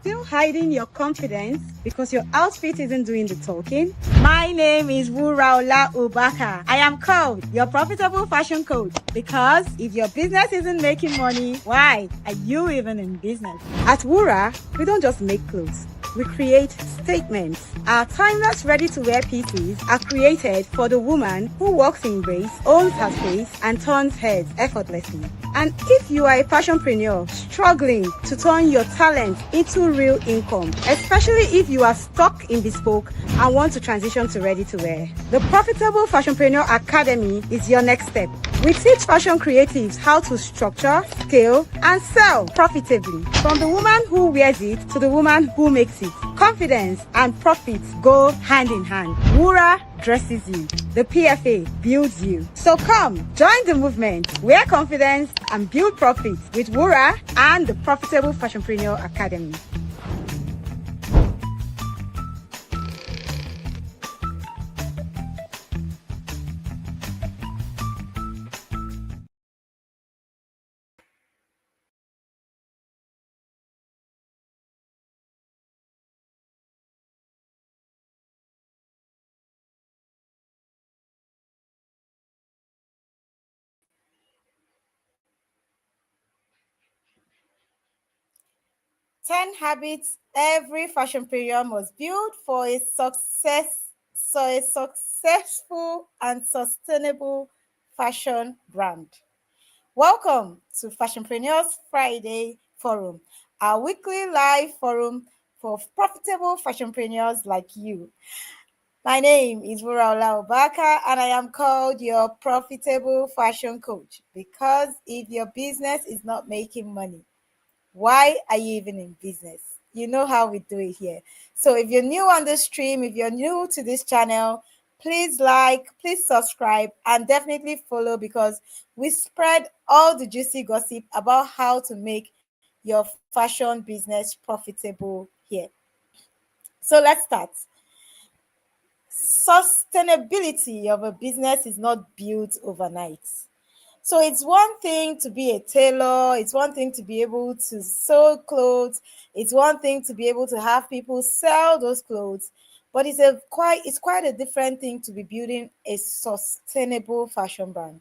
still hiding your confidence because your outfit isn't doing the talking? My name is Wuraola Ubaka. I am called your profitable fashion coach because if your business isn't making money, why are you even in business? At Wura, we don't just make clothes. We create statements. Our timeless ready-to-wear pieces are created for the woman who walks in grace, owns her space, and turns heads effortlessly. And if you are a fashionpreneur struggling to turn your talent into real income, especially if you are stuck in bespoke and want to transition to ready-to-wear, the Profitable Fashionpreneur Academy is your next step. We teach fashion creatives how to structure, scale, and sell profitably. From the woman who wears it to the woman who makes it. Confidence and profits go hand in hand. Wura dresses you. The PFA builds you. So come, join the movement. Wear confidence and build profits with Wura and the Profitable Fashionpreneur Academy. Ten habits every fashionpreneur must build for a successful and sustainable fashion brand. Welcome to Fashionpreneurs Friday Forum, our weekly live forum for profitable fashionpreneurs like you. My name is Wuraola Obaka, and I am called your profitable fashion coach because if your business is not making money, why are you even in business? You know how we do it here. So if you're new on the stream, if you're new to this channel, please like, please subscribe, and definitely follow because we spread all the juicy gossip about how to make your fashion business profitable here. So let's start. Sustainability of a business is not built overnight. So it's one thing to be a tailor, it's one thing to be able to sew clothes, it's one thing to be able to have people sell those clothes, but it's quite a different thing to be building a sustainable fashion brand.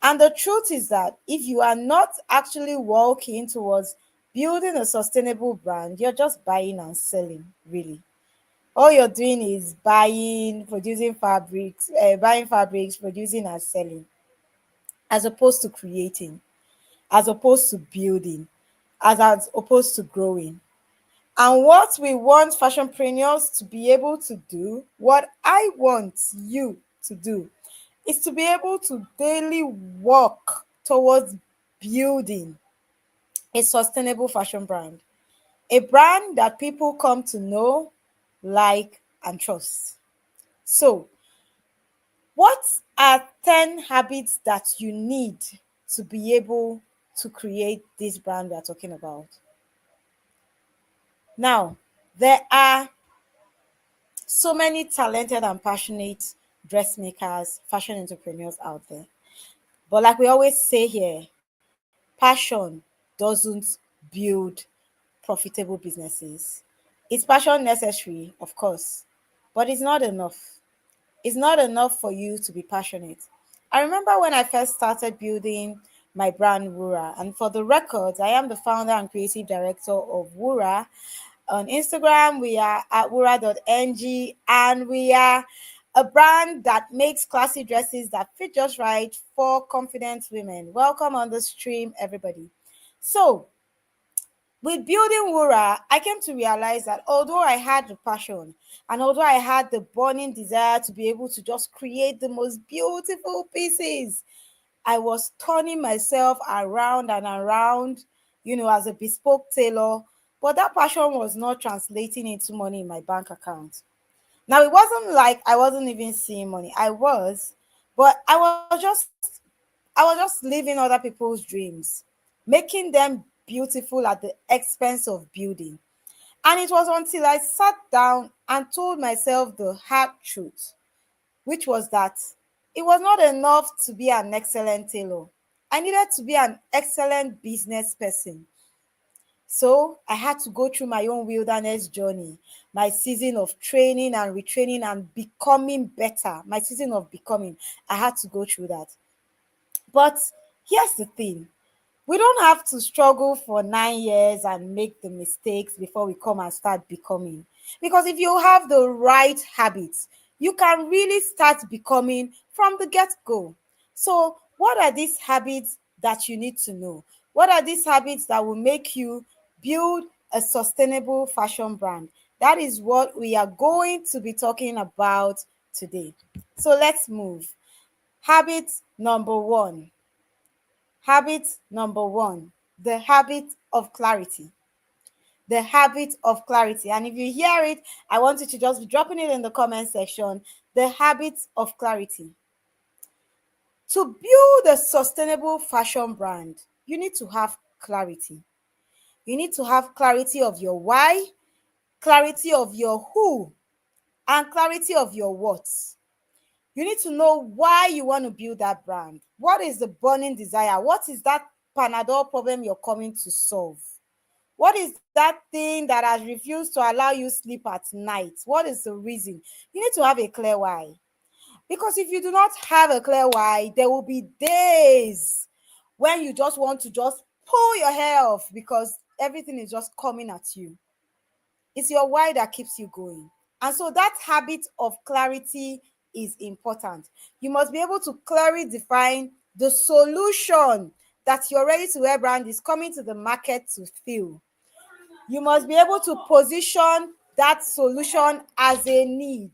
And the truth is that if you are not actually working towards building a sustainable brand, you're just buying and selling, really. All you're doing is buying fabrics, producing and selling, as opposed to creating, as opposed to building, as opposed to growing. And what we want fashionpreneurs to be able to do, what I want you to do, is to be able to daily work towards building a sustainable fashion brand, a brand that people come to know, like, and trust. So, what are 10 habits that you need to be able to create this brand we are talking about? Now, there are so many talented and passionate dressmakers, fashion entrepreneurs out there. But like we always say here, passion doesn't build profitable businesses. Is passion necessary? Of course, but it's not enough. It's not enough for you to be passionate. I remember when I first started building my brand Wura, and for the records, I am the founder and creative director of Wura. On Instagram, we are at wura.ng, and we are a brand that makes classy dresses that fit just right for confident women. Welcome on the stream, everybody. So, with building Wura, I came to realize that although I had the passion and although I had the burning desire to be able to just create the most beautiful pieces, I was turning myself around and around, as a bespoke tailor, but that passion was not translating into money in my bank account. Now, it wasn't like I wasn't even seeing money. I was, but I was just living other people's dreams, making them beautiful at the expense of building. And it was until I sat down and told myself the hard truth, which was that it was not enough to be an excellent tailor. I needed to be an excellent business person. So I had to go through my own wilderness journey, my season of training and retraining and becoming better, my season of becoming. I had to go through that. But here's the thing, we don't have to struggle for 9 years and make the mistakes before we come and start becoming. Because if you have the right habits, you can really start becoming from the get go. So, what are these habits that you need to know? What are these habits that will make you build a sustainable fashion brand? That is what we are going to be talking about today. So, let's move. Habit number one. Habit number one, the habit of clarity. The habit of clarity. And if you hear it, I want you to just be dropping it in the comment section. The habit of clarity. To build a sustainable fashion brand, you need to have clarity. You need to have clarity of your why, clarity of your who, and clarity of your what. You need to know why you want to build that brand. What is the burning desire? What is that Panadol problem you're coming to solve? What is that thing that has refused to allow you sleep at night? What is the reason? You need to have a clear why. Because if you do not have a clear why, there will be days when you just want to just pull your hair off because everything is just coming at you. It's your why that keeps you going. And so that habit of clarity is important. You must be able to clearly define the solution that your ready to wear brand is coming to the market to fill. You must be able to position that solution as a need.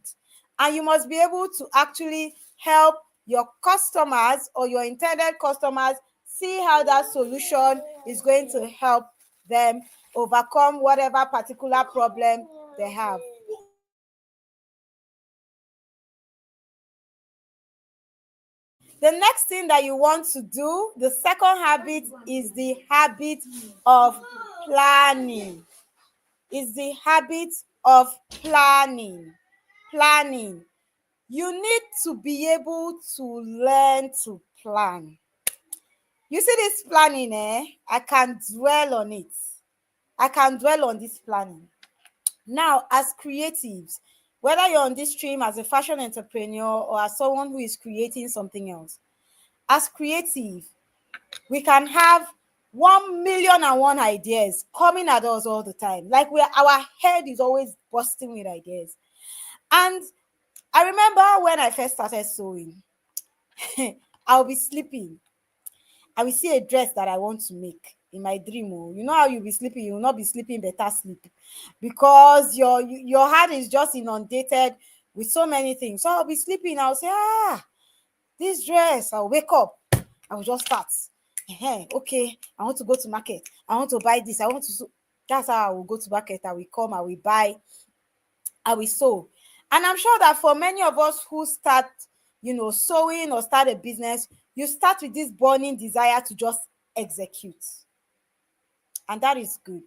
And you must be able to actually help your customers or your intended customers see how that solution is going to help them overcome whatever particular problem they have. The next thing that you want to do, the second habit, is the habit of planning. Is the habit of planning. Planning. You need to be able to learn to plan. You see this planning, I can dwell on it. I can dwell on this planning. Now, as creatives, whether you're on this stream as a fashion entrepreneur or as someone who is creating something else, as creative, we can have 1,000,001 ideas coming at us all the time. Like our head is always bursting with ideas. And I remember when I first started sewing, I'll be sleeping. I will see a dress that I want to make in my dream. Oh, you know how you'll be sleeping, you will not be sleeping better sleep because your heart is just inundated with so many things. So I'll be sleeping, I'll say, this dress, I'll wake up, I will just start. Okay, I want to go to market, I want to buy this, I want to sew. That's how I will go to market, I will come, I will buy, I will sew. And I'm sure that for many of us who start, sewing or start a business, you start with this burning desire to just execute. And that is good.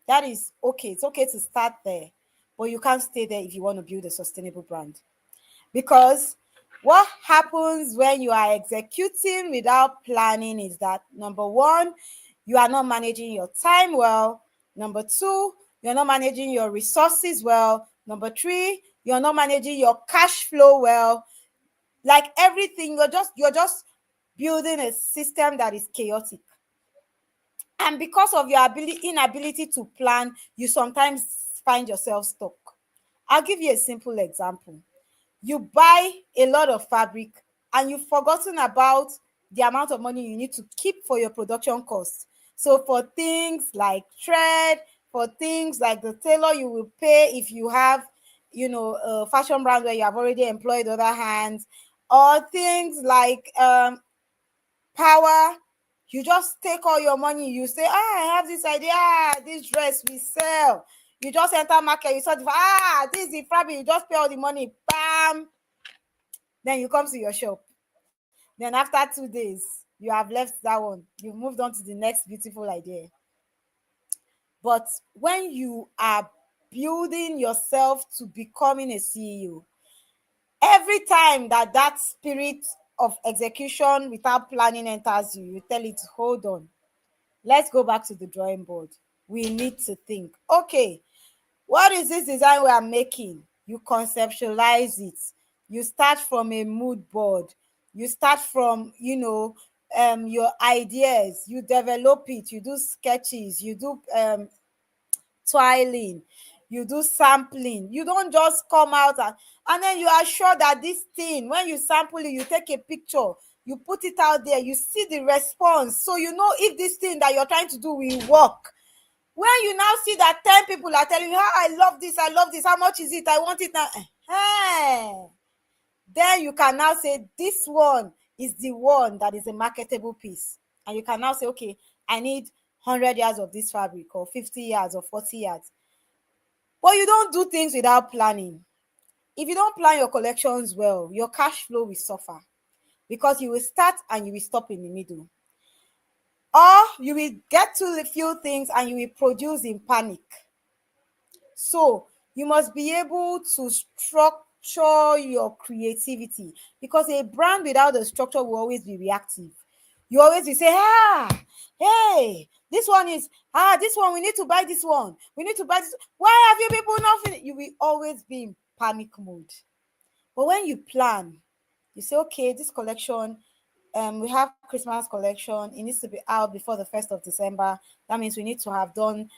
That is okay. It's okay to start there, but you can't stay there if you want to build a sustainable brand. Because what happens when you are executing without planning is that, number one, you are not managing your time well. Number two, you're not managing your resources well. Number three, you're not managing your cash flow well. Like everything, you're just building a system that is chaotic. And because of your inability to plan, you sometimes find yourself stuck. I'll give you a simple example. You buy a lot of fabric and you've forgotten about the amount of money you need to keep for your production costs. So for things like thread, for things like the tailor you will pay if you have, a fashion brand where you have already employed other hands, or things like power, you just take all your money, you say, I have this idea, this dress we sell. You just enter market, you certify, this is the fabric, you just pay all the money, bam. Then you come to your shop. Then after 2 days, you have left that one. You've moved on to the next beautiful idea. But when you are building yourself to becoming a CEO, every time that spirit of execution without planning enters you, you tell it, hold on. let's go back to the drawing board. We need to think, okay, what is this design we are making? You conceptualize it. You start from a mood board. You start from, your ideas. You develop it. You do sketches. You do twiling. You do sampling. You don't just come out and then you are sure that this thing, when you sample it, you take a picture, you put it out there, you see the response. So you know if this thing that you're trying to do will work. When you now see that 10 people are telling you, I love this, how much is it, I want it now. Then you can now say, this one is the one that is a marketable piece. And you can now say, okay, I need 100 yards of this fabric, or 50 yards, or 40 yards. But you don't do things without planning. If you don't plan your collections well, your cash flow will suffer, because you will start and you will stop in the middle. Or you will get to a few things and you will produce in panic. So you must be able to structure your creativity, because a brand without a structure will always be reactive. You always will say, hey, this one, we need to buy this one. We need to buy this. Why have you people not finished? You will always be in panic mode. But when you plan, you say, okay, this collection, we have Christmas collection. It needs to be out before the 1st of December. That means we need to have done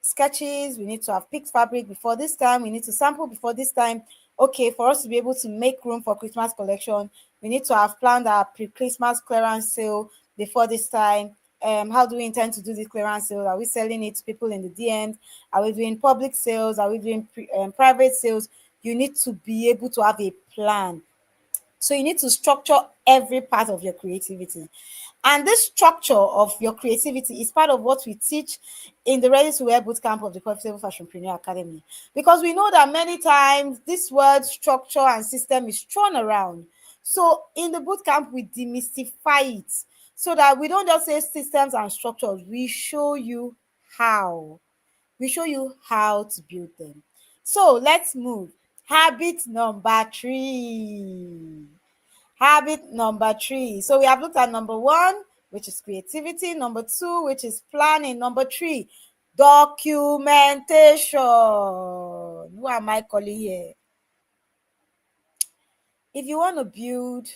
sketches. We need to have picked fabric before this time. We need to sample before this time. Okay, for us to be able to make room for Christmas collection, we need to have planned our pre-Christmas clearance sale before this time. How do we intend to do this clearance sale? Are we selling it to people in the DMs? Are we doing public sales? Are we doing private sales? You need to be able to have a plan. So you need to structure every part of your creativity. And this structure of your creativity is part of what we teach in the Ready to Wear Bootcamp of the Profitable Fashionpreneur Academy. Because we know that many times this word structure and system is thrown around. So in the bootcamp, we demystify it so that we don't just say systems and structures. We show you how. We show you how to build them. So let's move. Habit number 3. Habit number 3. So we have looked at number 1, which is creativity. Number 2, which is planning. Number 3, documentation. Who am I calling here? If you want to build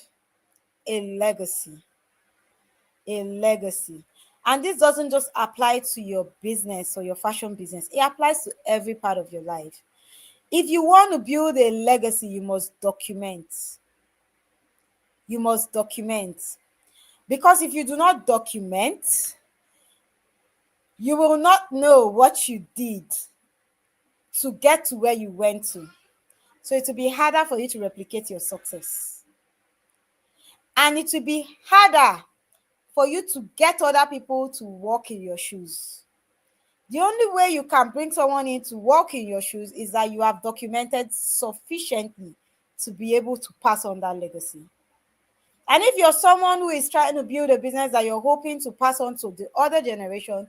a legacy, and this doesn't just apply to your business or your fashion business, it applies to every part of your life. If you want to build a legacy, you must document. You must document. Because if you do not document, you will not know what you did to get to where you went to. So it will be harder for you to replicate your success. And it will be harder for you to get other people to walk in your shoes. The only way you can bring someone in to walk in your shoes is that you have documented sufficiently to be able to pass on that legacy. And if you're someone who is trying to build a business that you're hoping to pass on to the other generation,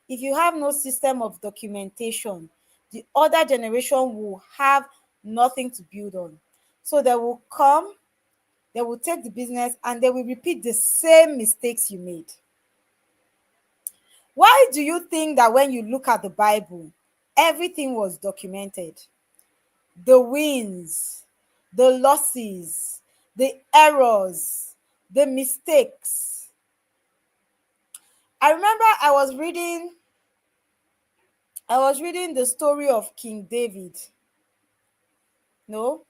if you have no system of documentation, the other generation will have nothing to build on. So they will come, they will take the business, and they will repeat the same mistakes you made. Why do you think that when you look at the Bible, everything was documented? The wins, the losses, the errors, the mistakes. I remember I was reading the story of King David. No,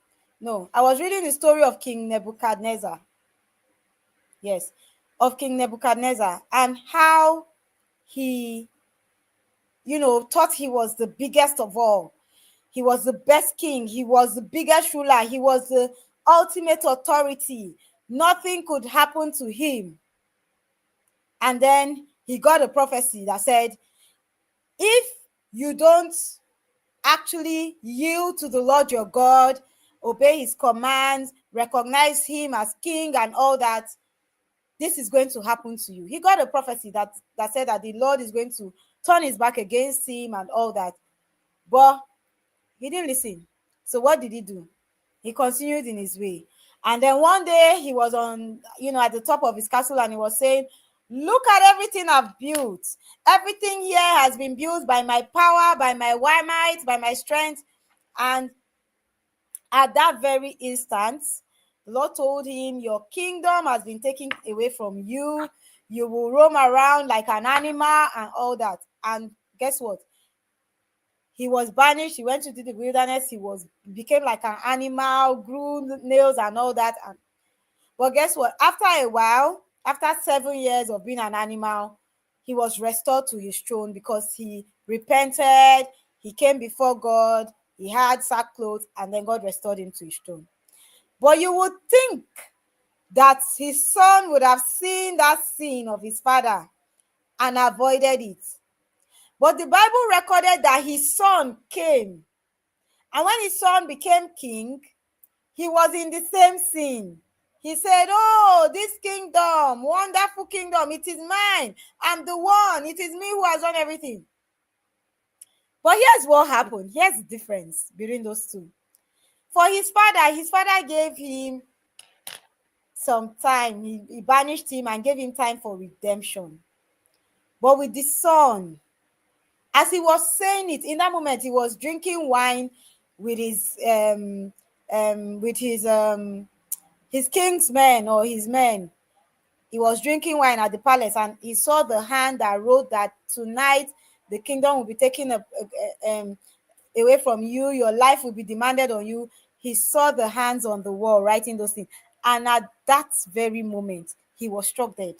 I was reading the story of King Nebuchadnezzar. Yes, of King Nebuchadnezzar, and how he, thought he was the biggest of all. He was the best king. He was the biggest ruler. He was the ultimate authority. Nothing could happen to him. And then he got a prophecy that said, if you don't actually yield to the Lord your God, obey his commands, recognize him as king and all that, this is going to happen to you. He got a prophecy that said that the Lord is going to turn his back against him and all that. But he didn't listen. So what did he do? He continued in his way. And then one day he was on, at the top of his castle, and he was saying, Look at everything I've built. Everything here has been built by my power, by my might, by my strength. And at that very instant, the Lord told him, your kingdom has been taken away from you. You will roam around like an animal and all that. And guess what? He was banished. He went to the wilderness. He became like an animal, grew nails and all that. But guess what? After a while, after 7 years of being an animal, he was restored to his throne because he repented. He came before God. He had sackcloth, and then God restored him to his throne. But you would think that his son would have seen that sin of his father and avoided it. But the Bible recorded that his son came. And when his son became king, he was in the same sin. He said, oh, this kingdom, wonderful kingdom, it is mine. I'm the one. It is me who has done everything. But here's what happened. Here's the difference between those two. For his father gave him some time. He banished him and gave him time for redemption. But with the son, as he was saying it, in that moment, he was drinking wine with his king's men or his men. He was drinking wine at the palace, and he saw the hand that wrote that tonight the kingdom will be taken away from you. Your life will be demanded on you. He saw the hands on the wall writing those things. And at that very moment, he was struck dead.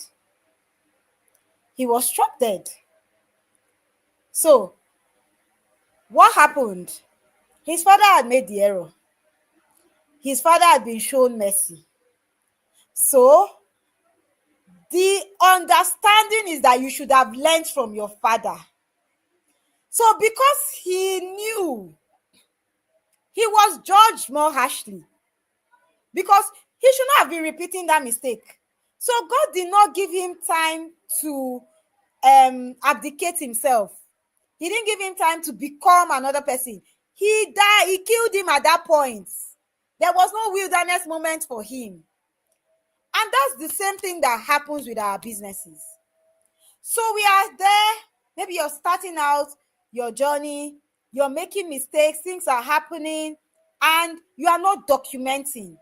He was struck dead. So, what happened? His father had made the error. His father had been shown mercy. So, the understanding is that you should have learned from your father. So, because he knew, he was judged more harshly. Because he should not have been repeating that mistake. So, God did not give him time to abdicate himself. He didn't give him time to become another person. He died. He killed him at that point. There was no wilderness moment for him. And that's the same thing that happens with our businesses. So we are there. Maybe you're starting out your journey. You're making mistakes. Things are happening. And you are not documenting.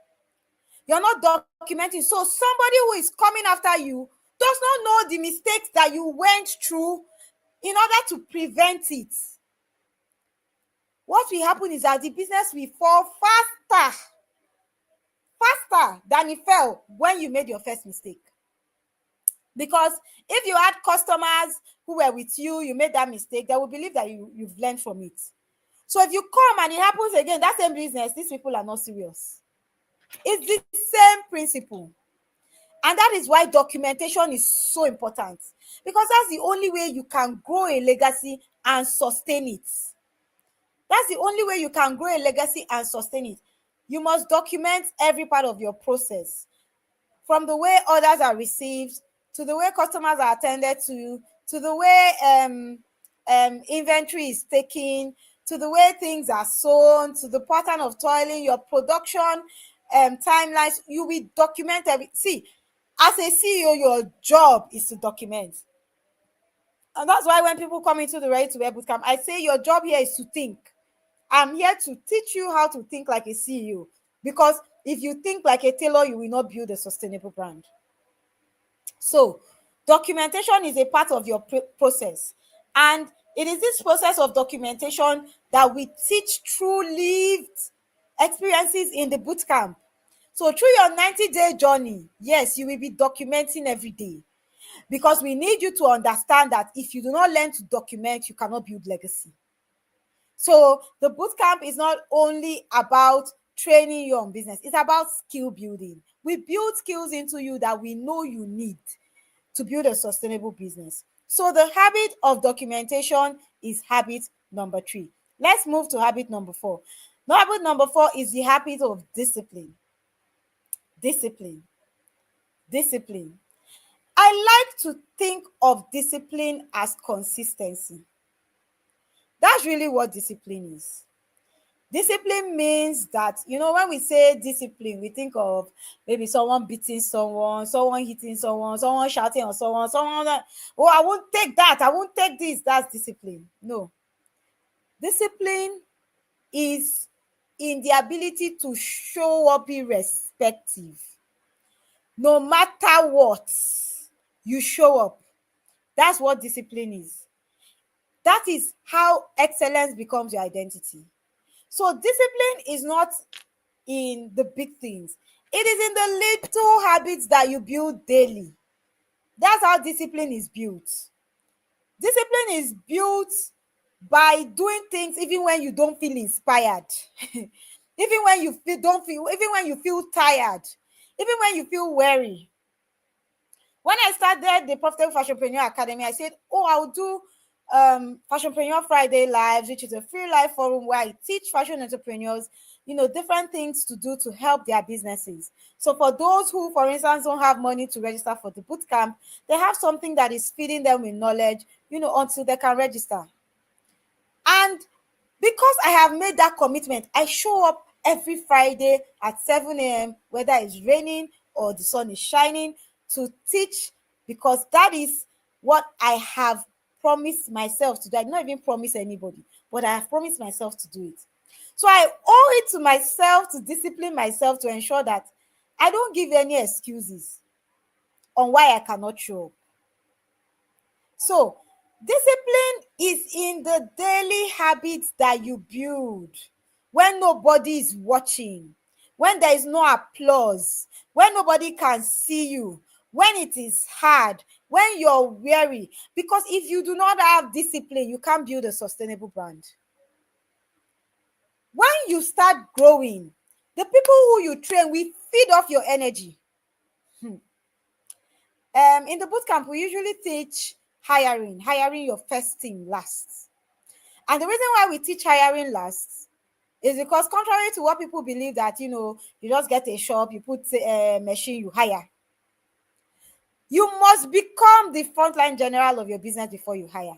You're not documenting. So somebody who is coming after you does not know the mistakes that you went through in order to prevent it. What will happen is that the business will fall faster than it fell when you made your first mistake. Because if you had customers who were with you, you made that mistake, they will believe that you've learned from it. So if you come and it happens again, that same business, these people are not serious. It's the same principle. And that is why documentation is so important. Because that's the only way you can grow a legacy and sustain it. That's the only way you can grow a legacy and sustain it. You must document every part of your process, from the way orders are received, to the way customers are attended to the way inventory is taken, to the way things are sewn, to the pattern of toiling, your production timelines. You will document everything. See, as a CEO, your job is to document. And that's why when people come into the Ready to Wear Bootcamp, I say your job here is to think. I'm here to teach you how to think like a CEO. Because if you think like a tailor, you will not build a sustainable brand. So, documentation is a part of your process. And it is this process of documentation that we teach through lived experiences in the bootcamp. So, through your 90-day journey, yes, you will be documenting every day. Because we need you to understand that if you do not learn to document, you cannot build legacy. So the bootcamp is not only about training you on business, it's about skill building. We build skills into you that we know you need to build a sustainable business. So the habit of documentation is habit number 3. Let's move to habit number 4. Now, habit number 4 is the habit of discipline. Discipline. I like to think of discipline as consistency. That's really what discipline is. Discipline means that, when we say discipline, we think of maybe someone beating someone, someone hitting someone, someone shouting on someone that, oh, I won't take that, I won't take this. That's discipline. No. Discipline is in the ability to show up irrespective. No matter what, you show up. That's what discipline is. That is how excellence becomes your identity. So discipline is not in the big things. It is in the little habits that you build daily. That's how discipline is built. Discipline is built by doing things even when you don't feel inspired. Even when you even when you feel tired, even when you feel weary. When I started the Profitable Fashionpreneur Academy, I said, I'll do Fashionpreneur Friday Lives, which is a free live forum where I teach fashion entrepreneurs, different things to do to help their businesses. So for those who, for instance, don't have money to register for the bootcamp, they have something that is feeding them with knowledge, until they can register. And because I have made that commitment, I show up every Friday at 7 a.m., whether it's raining or the sun is shining, to teach, because that is what I have promised myself to do. I did not even promise anybody, but I have promised myself to do it. So I owe it to myself to discipline myself to ensure that I don't give any excuses on why I cannot show up. So discipline is in the daily habits that you build when nobody is watching, when there is no applause, when nobody can see you, when it is hard, when you're weary. Because if you do not have discipline, you can't build a sustainable brand. When you start growing, the people who you train will feed off your energy. In the bootcamp, we usually teach hiring your first team last. And the reason why we teach hiring last is because, contrary to what people believe, that you just get a shop, you put a machine, you hire. You must become the frontline general of your business before you hire.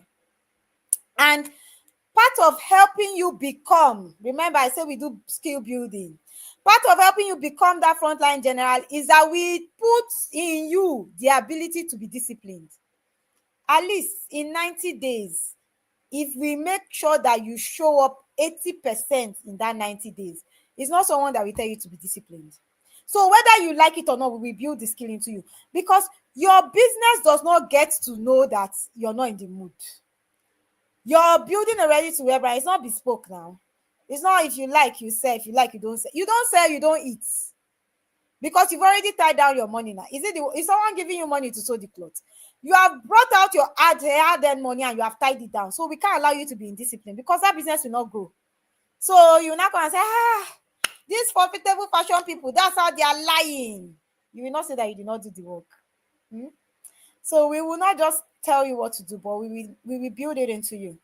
And part of helping you become, remember I said we do skill building, part of helping you become that frontline general is that we put in you the ability to be disciplined. At least in 90 days, if we make sure that you show up 80% in that 90 days, it's not someone that will tell you to be disciplined. So whether you like it or not, we will build the skill into you, because your business does not get to know that you're not in the mood. You're building a ready-to-wear brand. It's not bespoke now. It's not if you like, you sell. If you like, you don't sell. You don't sell, you don't eat. Because you've already tied down your money now. Is someone giving you money to sew the clothes? You have brought out your hard-earned money and you have tied it down. So we can't allow you to be indisciplined, because that business will not grow. So you're not going to say, these profitable fashion people, that's how they are lying. You will not say that you did not do the work. So we will not just tell you what to do, but we will build it into you.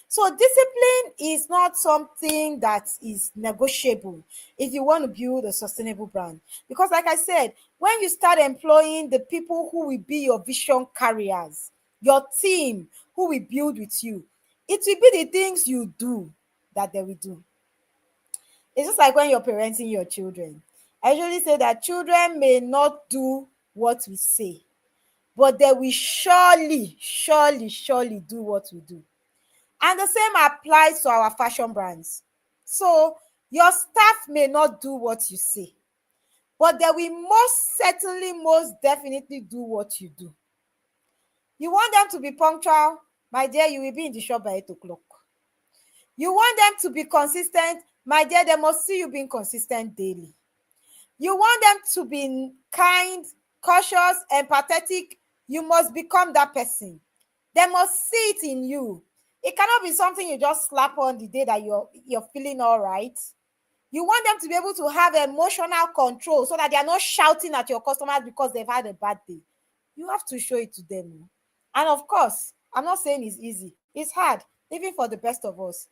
So discipline is not something that is negotiable if you want to build a sustainable brand. Because like I said, when you start employing the people who will be your vision carriers, your team who will build with you, it will be the things you do that they will do. It's just like when you're parenting your children. I usually say that children may not do what we say, but they will surely do what we do. And the same applies to our fashion brands. So your staff may not do what you say, but they will most definitely do what you do. You want them to be punctual, my dear, you will be in the shop by 8 o'clock. You want them to be consistent, my dear, they must see you being consistent daily. You want them to be kind, cautious, empathetic, you must become that person. They must see it in you. It cannot be something you just slap on the day that you're feeling all right. You want them to be able to have emotional control so that they are not shouting at your customers because they've had a bad day. You have to show it to them. And of course, I'm not saying it's easy. It's hard, even for the best of us.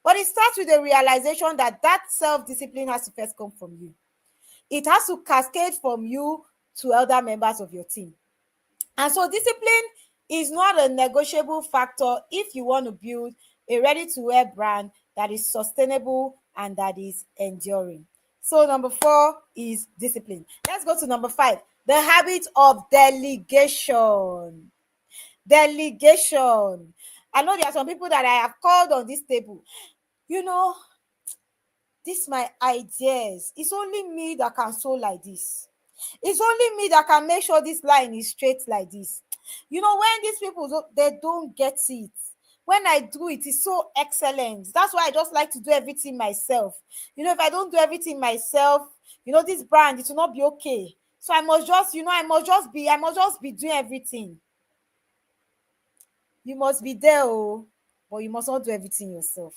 But it starts with the realization that self-discipline has to first come from you. It has to cascade from you to other members of your team. And so discipline is not a negotiable factor if you want to build a ready-to-wear brand that is sustainable and that is enduring. So number 4 is discipline. Let's go to number 5, the habit of delegation. Delegation. I know there are some people that I have called on this table. This my ideas. It's only me that can sew like this. It's only me that can make sure this line is straight like this. When these people, they don't get it. When I do it, it's so excellent. That's why I just like to do everything myself. If I don't do everything myself, this brand, it will not be okay. So I must just be doing everything. You must be there, but you must not do everything yourself.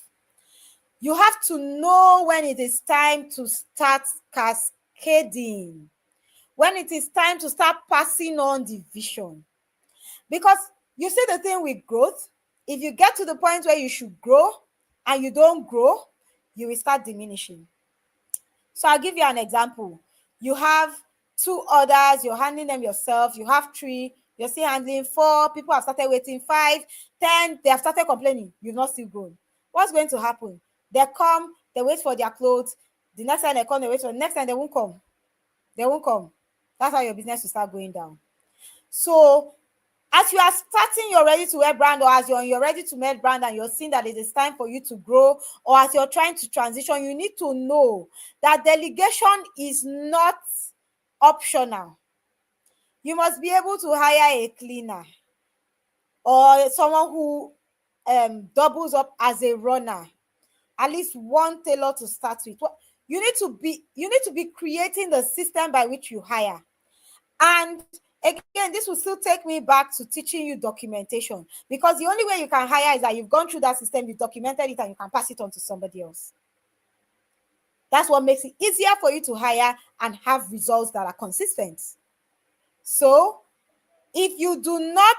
You have to know when it is time to start cascading, when it is time to start passing on the vision. Because you see, the thing with growth, if you get to the point where you should grow and you don't grow, you will start diminishing. So I'll give you an example. You have 2 orders, you're handling them yourself. You have 3, you're still handling 4, people have started waiting, 5, 10, they have started complaining, you've not still grown. What's going to happen? They come, they wait for their clothes. The next time they come, they wait for the next time, they won't come. That's how your business will start going down. So as you are starting your ready-to-wear brand, or as you're on your ready-to-wear brand and you're seeing that it is time for you to grow, or as you're trying to transition, you need to know that delegation is not optional. You must be able to hire a cleaner or someone who doubles up as a runner, at least one tailor to start with. You need to be creating the system by which you hire. And again, this will still take me back to teaching you documentation, because the only way you can hire is that you've gone through that system, you've documented it, and you can pass it on to somebody else. That's what makes it easier for you to hire and have results that are consistent. So if you do not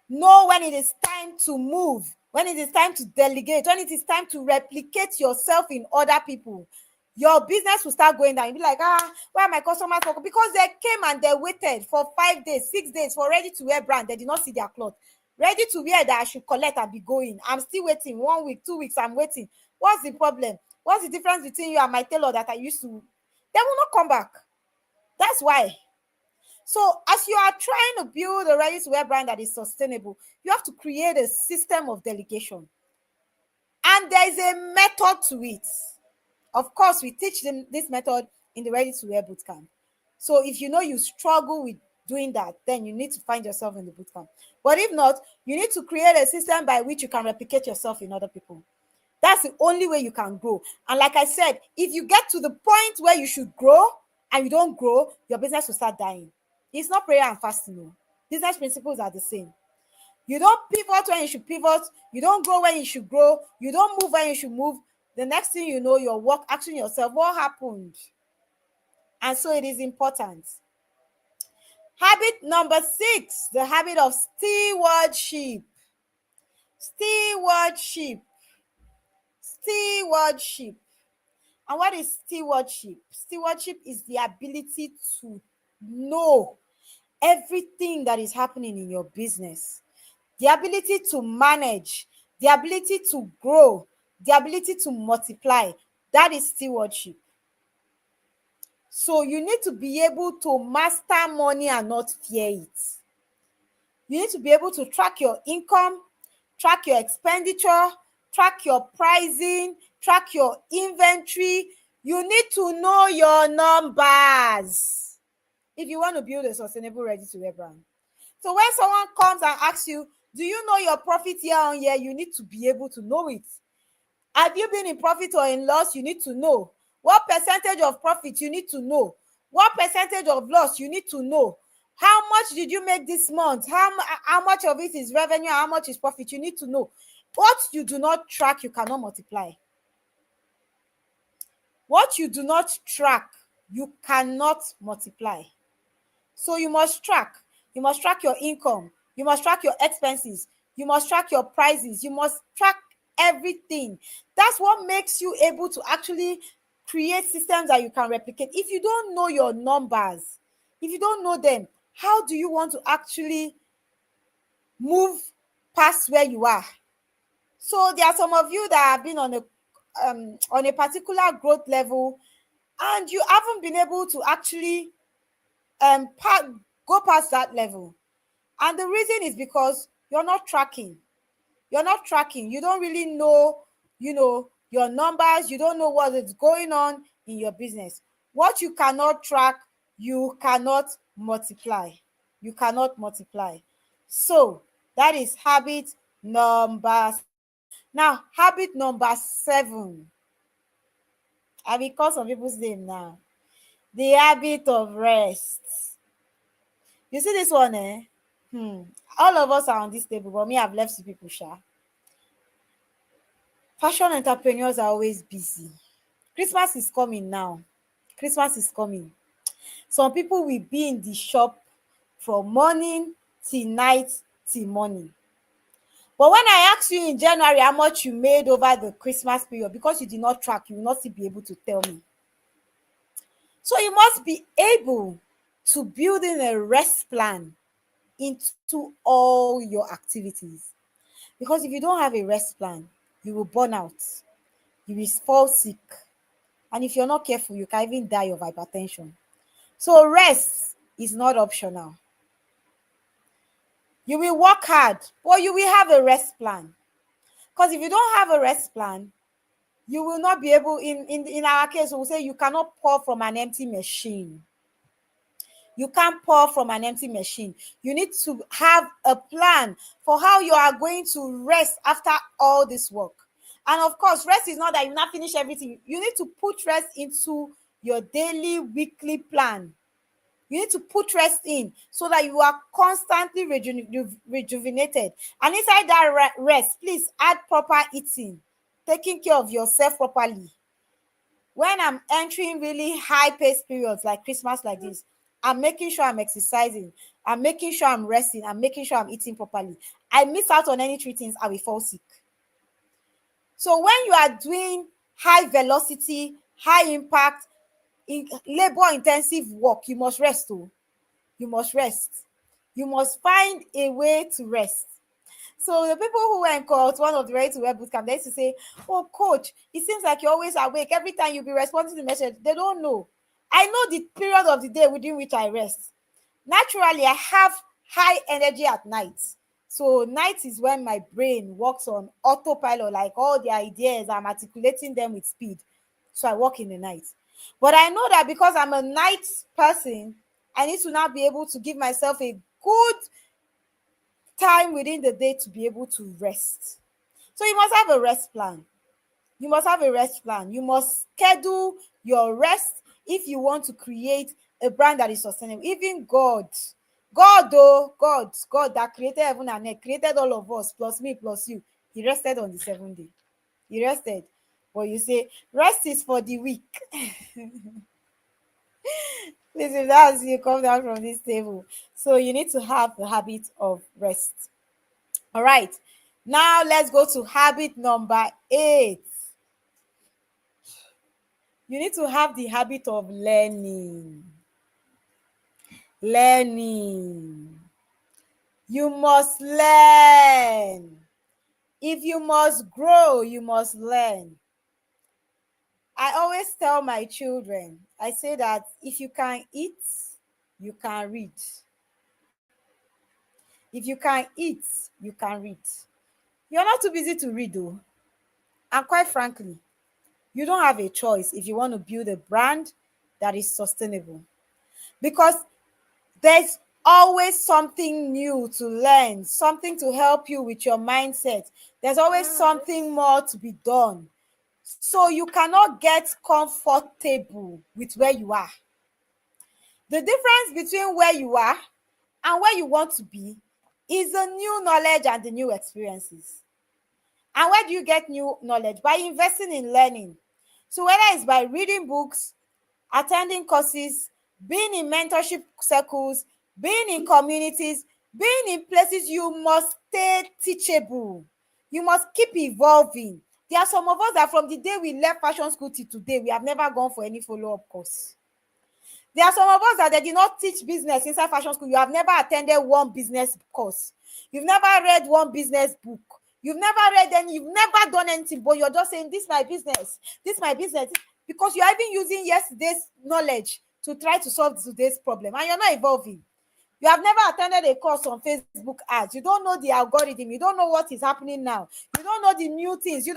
know when it is time to move, when it is time to delegate, when it is time to replicate yourself in other people, your business will start going down. You'll be like, where are my customers? Because they came and they waited for 5 days, 6 days for ready-to-wear brand. They did not see their cloth. Ready-to-wear that I should collect and be going. I'm still waiting. 1 week, 2 weeks, I'm waiting. What's the problem? What's the difference between you and my tailor that I used to? They will not come back. That's why. So as you are trying to build a ready-to-wear brand that is sustainable, you have to create a system of delegation. And there is a method to it. Of course, we teach them this method in the ready-to-wear bootcamp. So if you struggle with doing that, then you need to find yourself in the bootcamp. But if not, you need to create a system by which you can replicate yourself in other people. That's the only way you can grow. And like I said, if you get to the point where you should grow and you don't grow, your business will start dying. It's not prayer and fasting. No. Business principles are the same. You don't pivot when you should pivot. You don't grow when you should grow. You don't move when you should move. The next thing you know, you're asking yourself, what happened? And so it is important. Habit number 6, the habit of stewardship. Stewardship. Stewardship. And what is stewardship? Stewardship is the ability to know everything that is happening in your business, the ability to manage, the ability to grow, the ability to multiply. That is stewardship. So you need to be able to master money and not fear it. You need to be able to track your income, track your expenditure, track your pricing, track your inventory. You need to know your numbers if you want to build a sustainable ready-to-wear brand. So when someone comes and asks you, do you know your profit year on year? You need to be able to know it. Have you been in profit or in loss? You need to know. What percentage of profit? You need to know. What percentage of loss? You need to know. How much did you make this month? How much of it is revenue? How much is profit? You need to know. What you do not track, you cannot multiply. What you do not track, you cannot multiply. So you must track. You must track your income. You must track your expenses. You must track your prices. You must track everything. That's what makes you able to actually create systems that you can replicate. If you don't know your numbers, if you don't know them, how do you want to actually move past where you are? So there are some of you that have been on on a particular growth level, and you haven't been able to actually go past that level. And the reason is because you're not tracking. You don't really know, your numbers. You don't know what is going on in your business. What you cannot track, you cannot multiply. So that is habit number 6. Now, habit number 7, I will call some people's name now. The habit of rest. You see this one, eh? All of us are on this table, but me, I've left some people, sha. Fashion entrepreneurs are always busy. Christmas is coming now. Christmas is coming. Some people will be in the shop from morning till night till morning. But when I ask you in January how much you made over the Christmas period, because you did not track, you will not still be able to tell me. So you must be able to build in a rest plan into all your activities. Because if you don't have a rest plan, you will burn out. You will fall sick. And if you're not careful, you can even die of hypertension. So rest is not optional. You will work hard, but you will have a rest plan. Because if you don't have a rest plan, you will not be able, in our case, we'll say you cannot pour from an empty machine. You can't pour from an empty machine. You need to have a plan for how you are going to rest after all this work. And of course, rest is not that you not finish everything. You need to put rest into your daily, weekly plan. You need to put rest in so that you are constantly rejuvenated. And inside that rest, please add proper eating, taking care of yourself properly. When I'm entering really high-paced periods like Christmas like this, I'm making sure I'm exercising. I'm making sure I'm resting. I'm making sure I'm eating properly. I miss out on any 3 things, I will fall sick. So when you are doing high velocity, high impact, labor-intensive work, you must rest. You must rest. You must find a way to rest. So the people who were in court, one of the Ready to Wear bootcamp, they used to say, "Oh, coach, it seems like you're always awake. Every time you'll be responding to message." They don't know. I know the period of the day within which I rest. Naturally, I have high energy at night. So night is when my brain works on autopilot, like all the ideas, I'm articulating them with speed. So I work in the night. But I know that because I'm a night person, I need to now be able to give myself a good time within the day to be able to rest. So you must have a rest plan. You must schedule your rest if you want to create a brand that is sustainable. Even God that created heaven and earth, created all of us, plus me, plus you, he rested on the 7th day. He rested. But you say, rest is for the weak. Please, if that's you, come down from this table. So you need to have the habit of rest. All right. Now let's go to habit number 8. You need to have the habit of learning. You must learn. If you must grow, you must learn. I always tell my children, I say that if you can eat, you can read. If you can eat, you can read. You're not too busy to read though. And quite frankly, you don't have a choice if you want to build a brand that is sustainable. Because there's always something new to learn, something to help you with your mindset. There's always something more to be done. So you cannot get comfortable with where you are. The difference between where you are and where you want to be is the new knowledge and the new experiences. And where do you get new knowledge? By investing in learning. So whether it's by reading books, attending courses, being in mentorship circles, being in communities, being in places, you must stay teachable. You must keep evolving. There are some of us that from the day we left fashion school till today, we have never gone for any follow-up course. There are some of us that they did not teach business inside fashion school. You have never attended one business course. You've never read one business book. You've never read any, you've never done anything, but you're just saying, this is my business, this is my business, because you're even using yesterday's knowledge to try to solve today's problem, and you're not evolving. You have never attended a course on Facebook ads. You don't know the algorithm. You don't know what is happening now. You don't know the new things.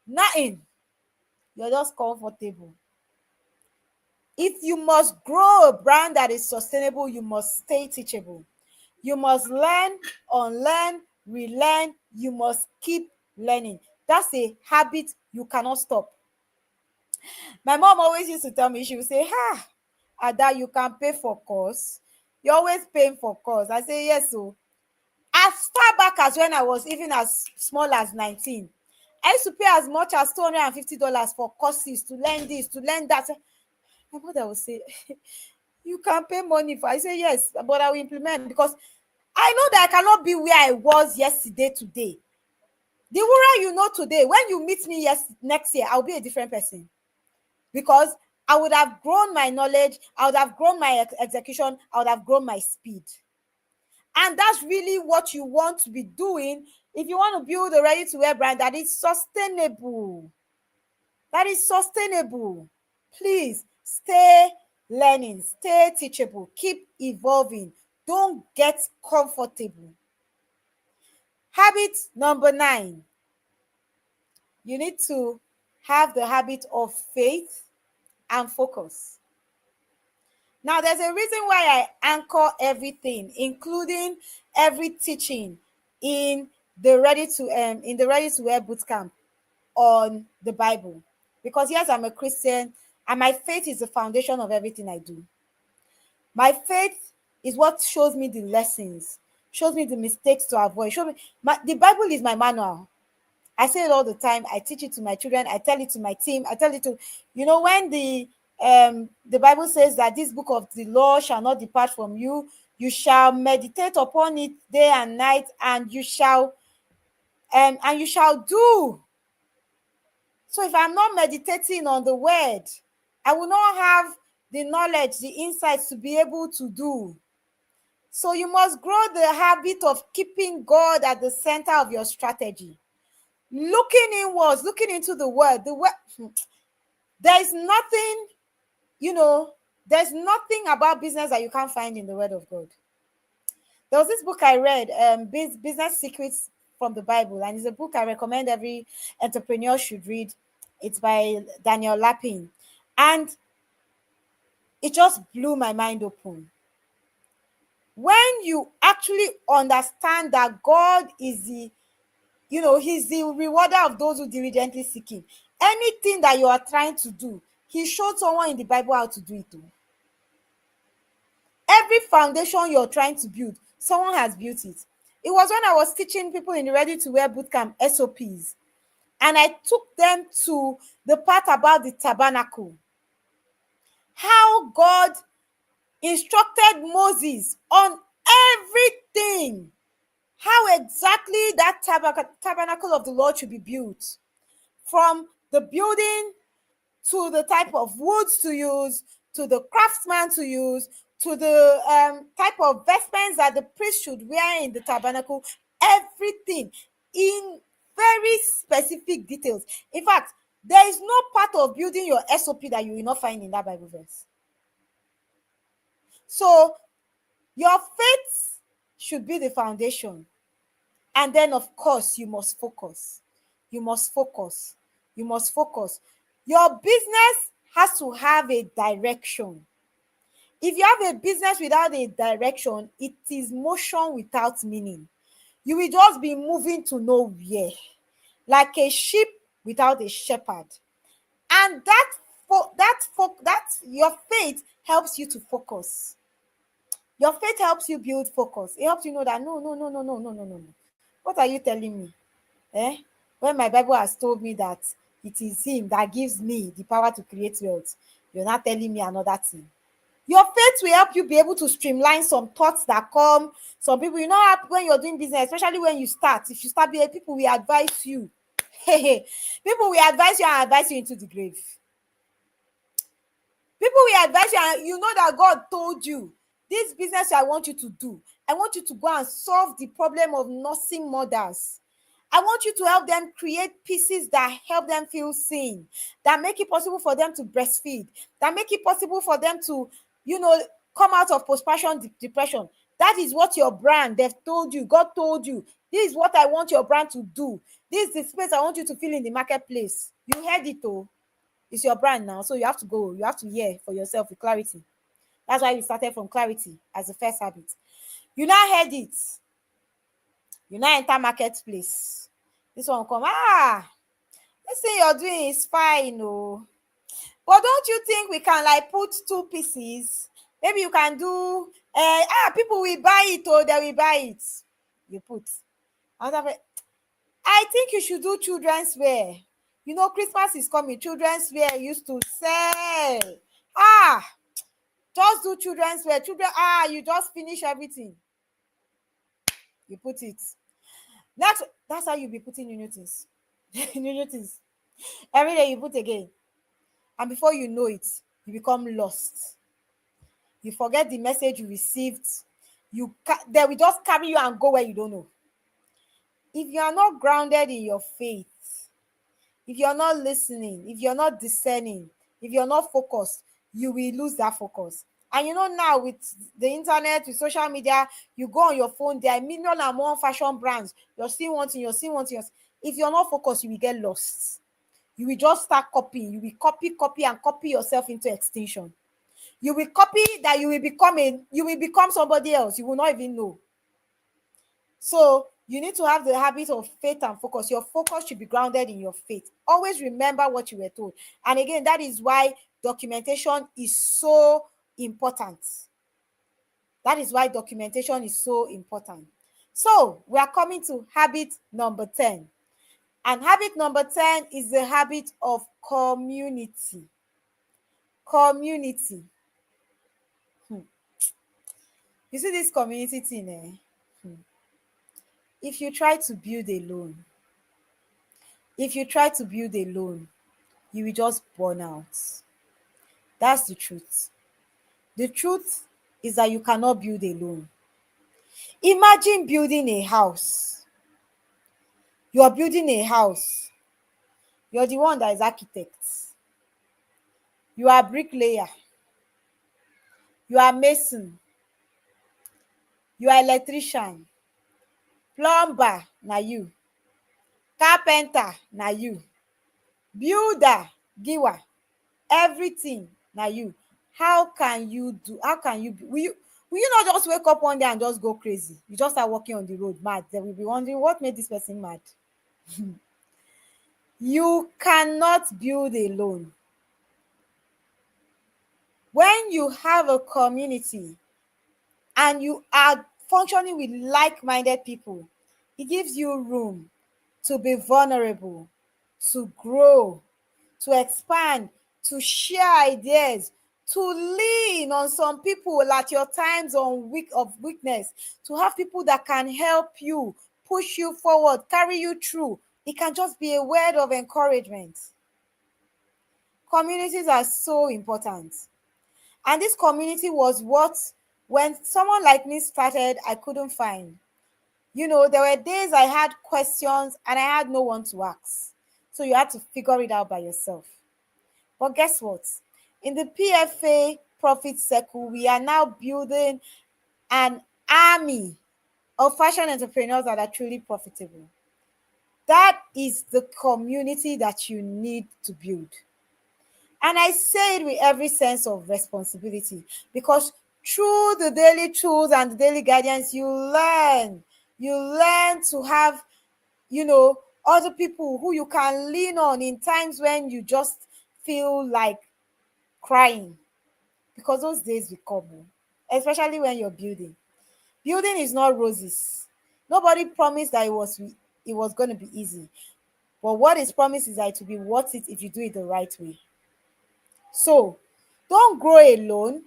Nothing. You're just comfortable. If you must grow a brand that is sustainable, you must stay teachable. You must learn, unlearn, relearn. You must keep learning. That's a habit you cannot stop. My mom always used to tell me, she would say, Ada, you can pay for course. You're always paying for course. I say, yes, so as far back as when I was even as small as 19, I used to pay as much as $250 for courses, to learn this, to learn that. My mother would say, you can pay money for. I say, yes, but I will implement, because I know that I cannot be where I was yesterday today. The Wura you know today, when you meet me next year, I'll be a different person, because I would have grown my knowledge, I would have grown my execution, I would have grown my speed. And that's really what you want to be doing if you want to build a ready-to-wear brand that is sustainable. That is sustainable. Please stay learning, stay teachable, keep evolving. Don't get comfortable. Habit number 9. You need to have the habit of faith and focus. Now, there's a reason why I anchor everything, including every teaching in the Ready to Wear Bootcamp, on the Bible. Because yes, I'm a Christian, and my faith is the foundation of everything I do. My faith is what shows me the lessons, shows me the mistakes to avoid. The Bible is my manual. I say it all the time. I teach it to my children. I tell it to my team. I tell it to, when the Bible says that this book of the law shall not depart from you. You shall meditate upon it day and night, and you shall do. So if I'm not meditating on the word, I will not have the knowledge, the insights to be able to do. So you must grow the habit of keeping God at the center of your strategy. Looking inwards, looking into the word. There's nothing, there's nothing about business that you can't find in the word of God. There was this book I read, Business Secrets from the Bible, and it's a book I recommend every entrepreneur should read. It's by Daniel Lapin, and it just blew my mind open. When you actually understand that God is He's the rewarder of those who diligently seek Him. Anything that you are trying to do, He showed someone in the Bible how to do it too. Every foundation you're trying to build, someone has built it. It was when I was teaching people in the Ready to Wear Bootcamp SOPs, and I took them to the part about the tabernacle. How God instructed Moses on everything. How exactly that tabernacle of the Lord should be built. From the building, to the type of woods to use, to the craftsman to use, to the type of vestments that the priest should wear in the tabernacle. Everything in very specific details. In fact, there is no part of building your SOP that you will not find in that Bible verse. So your faith should be the foundation. And then, of course, you must focus. You must focus. You must focus. Your business has to have a direction. If you have a business without a direction, it is motion without meaning. You will just be moving to nowhere, like a sheep without a shepherd. And that your faith helps you to focus. Your faith helps you build focus. It helps you know that no. What are you telling me? When my Bible has told me that it is Him that gives me the power to create wealth, you're not telling me another thing. Your faith will help you be able to streamline some thoughts that come. Some people, when you're doing business, especially when you start, if you start being, people will advise you. People will advise you and advise you into the grave. People will advise you, and you know that God told you, this business I want you to do, I want you to go and solve the problem of nursing mothers. I want you to help them create pieces that help them feel seen, that make it possible for them to breastfeed, that make it possible for them to, come out of postpartum depression. That is what your brand, they've told you, God told you, this is what I want your brand to do. This is the space I want you to fill in the marketplace. You heard it, oh. It's your brand now, so you have to go. You have to hear for yourself with clarity. That's why we started from clarity as the first habit. You now heard it. You now enter marketplace. This one come, this thing you're doing is fine, oh. But don't you think we can like put two pieces? Maybe you can do, people will buy it, oh, they will buy it. You put. I think you should do children's wear. Christmas is coming. Children's wear used to sell. Just do children's wear. You just finish everything. You put it. That's how you be putting new things. New things. Every day you put again. And before you know it, you become lost. You forget the message you received. They will just carry you and go where you don't know. If you are not grounded in your faith, if you're not listening, if you're not discerning, if you're not focused, you will lose that focus. And now with the internet, with social media, you go on your phone, there are million and more fashion brands. You're seeing one thing, you're seeing one thing. If you're not focused, you will get lost. You will just start copying. You will copy and copy yourself into extinction. You will copy that you will become somebody else. You will not even know. So you need to have the habit of faith and focus. Your focus should be grounded in your faith. Always remember what you were told. And again, that is why documentation is so important. That is why documentation is so important. So we are coming to habit number 10. And habit number 10 is the habit of community. Community. You see this community thing, If you try to build alone, you will just burn out. That's the truth. The truth is that you cannot build alone. Imagine building a house. You are building a house. You're the one that is architect. You are bricklayer. You are mason. You are electrician. Plumber, na you. Carpenter, na you. Builder, giver, everything, na you. How can you will you not just wake up one day and just go crazy? You just start walking on the road mad. They will be wondering what made this person mad. You cannot build alone. When you have a community and you are functioning with like-minded people, it gives you room to be vulnerable, to grow, to expand, to share ideas, to lean on some people at your times of weakness, to have people that can help you, push you forward, carry you through. It can just be a word of encouragement. Communities are so important. And this community was what, when someone like me started, I couldn't find. There were days I had questions and I had no one to ask. So you had to figure it out by yourself. But guess what? In the PFA Profit Circle, we are now building an army of fashion entrepreneurs that are truly profitable. That is the community that you need to build. And I say it with every sense of responsibility, because through the daily tools and the daily guidance, you learn to have, other people who you can lean on in times when you just feel like crying, because those days will come, especially when you're building. Building is not roses. Nobody promised that it was going to be easy. But what is promised is that it will be worth it if you do it the right way. So, don't grow alone.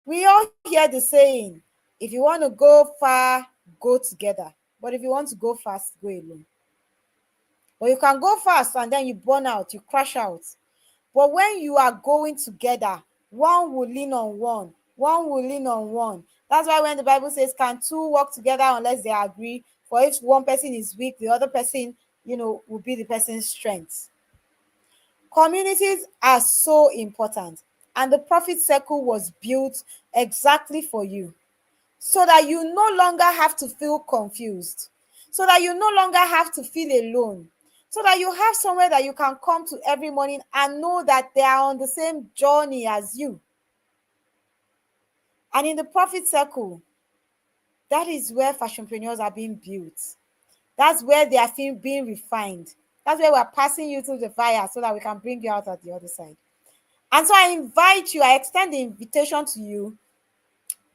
We all hear the saying, if you want to go far, go together. But if you want to go fast, go alone. But you can go fast and then you burn out, you crash out. But when you are going together, one will lean on one will lean on one. That's why when the Bible says, can two work together unless they agree? For if one person is weak, the other person, will be the person's strength. Communities are so important, and the profit circle was built exactly for you, so that you no longer have to feel confused, so that you no longer have to feel alone, so that you have somewhere that you can come to every morning and know that they are on the same journey as you. And in the profit circle, that is where fashionpreneurs are being built. That's where they are being refined. That's where we're passing you through the fire so that we can bring you out at the other side. And so I extend the invitation to you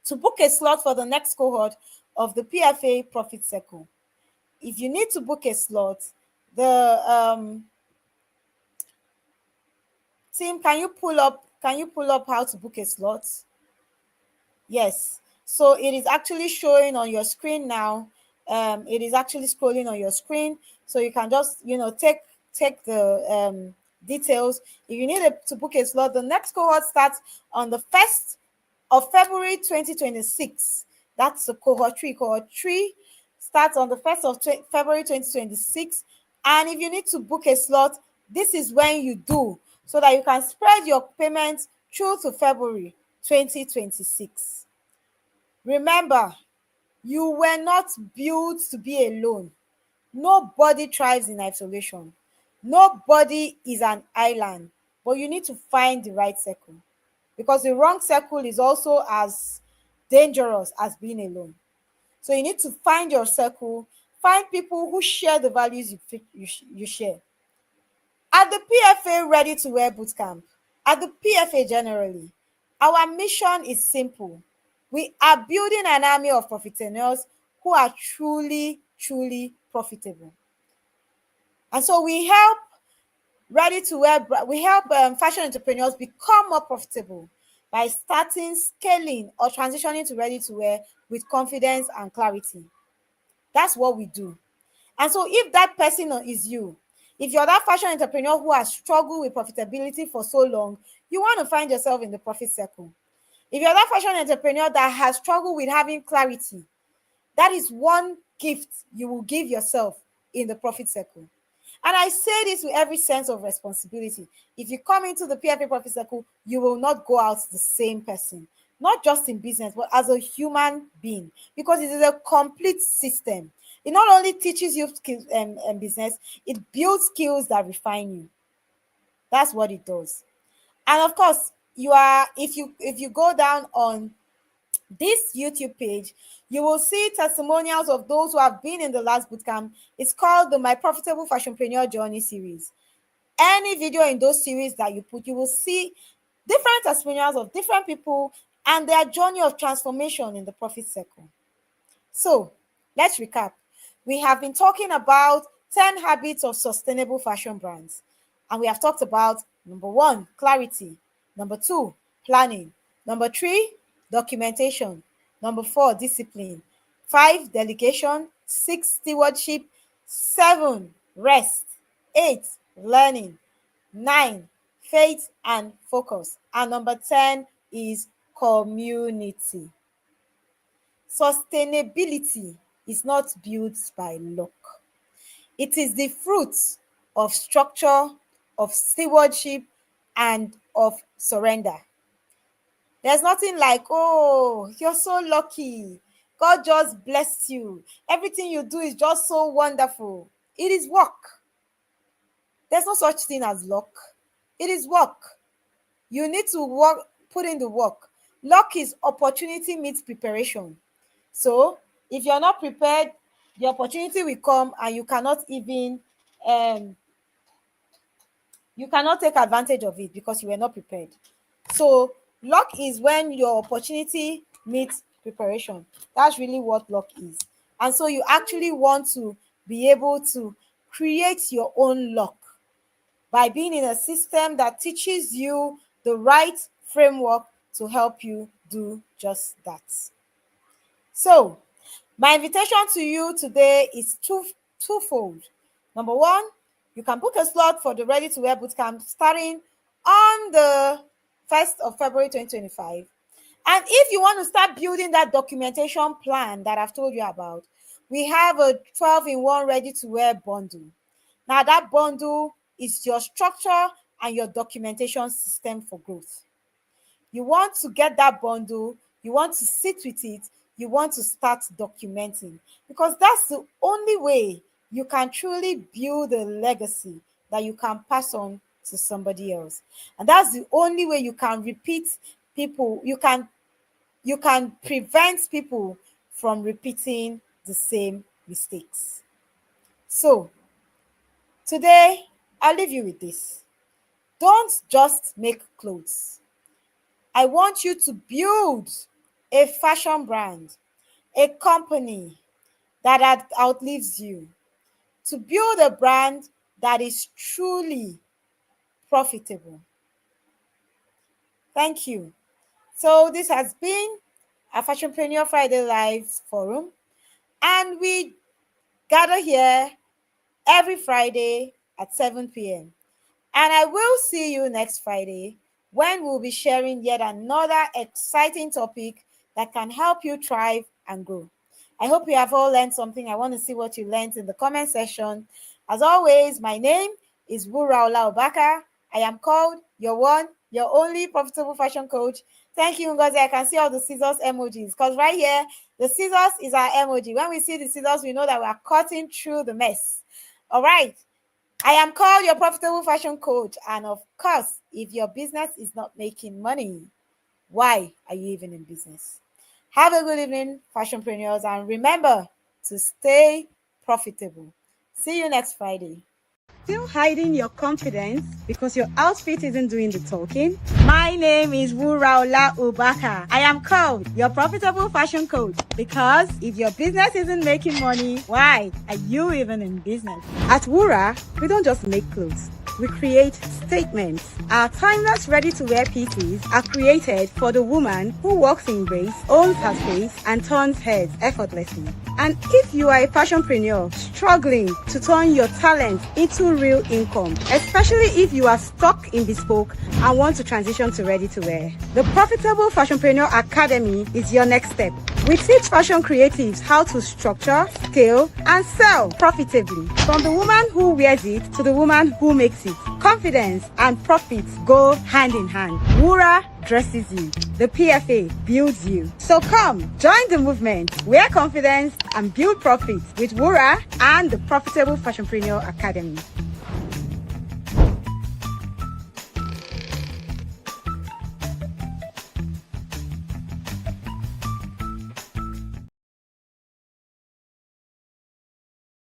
to book a slot for the next cohort of the PFA Profit Circle. If you need to book a slot, the team, can you pull up how to book a slot? Yes. So it is actually showing on your screen now. It is actually scrolling on your screen. So you can just, take the details. If you need to book a slot, the next cohort starts on the 1st of February 2026. That's the cohort 3. Cohort 3 starts on the 1st of February 2026. And if you need to book a slot, this is when you do, so that you can spread your payments through to February 2026. Remember, you were not built to be alone. Nobody thrives in isolation. Nobody is an island, but you need to find the right circle, because the wrong circle is also as dangerous as being alone. So you need to find your circle, find people who share the values you share. At the PFA Ready to Wear Bootcamp, at the PFA generally, our mission is simple. We are building an army of profiteurs who are truly, truly profitable. And so we help fashion entrepreneurs become more profitable by starting, scaling, or transitioning to ready to wear with confidence and clarity. That's what we do. And so if that person is you, if you're that fashion entrepreneur who has struggled with profitability for so long, you want to find yourself in the profit circle. If you're that fashion entrepreneur that has struggled with having clarity, that is one gift you will give yourself in the profit circle. And I say this with every sense of responsibility. If you come into the PFA Profit Circle, you will not go out the same person, not just in business, but as a human being, because it is a complete system. It not only teaches you skills and business, it builds skills that refine you. That's what it does. And of course, if you go down on this YouTube page, you will see testimonials of those who have been in the last bootcamp. It's called the My Profitable Fashionpreneur Journey series. Any video in those series that you put, you will see different testimonials of different people and their journey of transformation in the profit circle. So let's recap. We have been talking about 10 habits of sustainable fashion brands. And we have talked about number 1, clarity. Number 2, planning. Number 3, documentation. Number 4, discipline. 5, delegation. 6, stewardship. 7, rest. 8, learning. 9, faith and focus. And number 10 is community. Sustainability is not built by luck. It is the fruit of structure, of stewardship, and of surrender. There's nothing like, oh, you're so lucky. God just blessed you. Everything you do is just so wonderful. It is work. There's no such thing as luck. It is work. You need to work, put in the work. Luck is opportunity meets preparation. So if you're not prepared, the opportunity will come and you cannot take advantage of it because you were not prepared. So luck is when your opportunity meets preparation. That's really what luck is. And so you actually want to be able to create your own luck by being in a system that teaches you the right framework to help you do just that. So my invitation to you today is twofold. Number 1, you can book a slot for the Ready to Wear Bootcamp starting on the 1st of February 2025. And if you want to start building that documentation plan that I've told you about, we have a 12-in-1 ready-to-wear bundle. Now, that bundle is your structure and your documentation system for growth. You want to get that bundle, you want to sit with it, you want to start documenting, because that's the only way you can truly build a legacy that you can pass on to somebody else. And that's the only way you can repeat people, you can prevent people from repeating the same mistakes. So today, I'll leave you with this. Don't just make clothes. I want you to build a fashion brand, a company that outlives you, to build a brand that is truly profitable. Thank you. So this has been a Fashionpreneur Friday Live Forum, and we gather here every Friday at 7 p.m. And I will see you next Friday when we'll be sharing yet another exciting topic that can help you thrive and grow. I hope you have all learned something. I want to see what you learned in the comment section. As always, my name is Wuraola Obaka. I am called your one, your only profitable fashion coach. Thank you, Ngozi. I can see all the scissors emojis, because right here, the scissors is our emoji. When we see the scissors, we know that we are cutting through the mess. All right. I am called your profitable fashion coach. And of course, if your business is not making money, why are you even in business? Have a good evening, fashionpreneurs, and remember to stay profitable. See you next Friday. Still hiding your confidence because your outfit isn't doing the talking? My name is Wuraola Obaka. I am called your profitable fashion coach, because if your business isn't making money, why are you even in business? At Wura, we don't just make clothes. We create statements. Our timeless ready-to-wear pieces are created for the woman who walks in grace, owns her space, and turns heads effortlessly. And if you are a fashionpreneur struggling to turn your talent into real income, especially if you are stuck in bespoke and want to transition to ready-to-wear, the Profitable Fashionpreneur Academy is your next step. We teach fashion creatives how to structure, scale, and sell profitably. From the woman who wears it to the woman who makes it. Confidence and profits go hand in hand. Wura dresses you. The PFA builds you. So come, join the movement. Wear confidence and build profits with Wura and the Profitable Fashionpreneur Academy.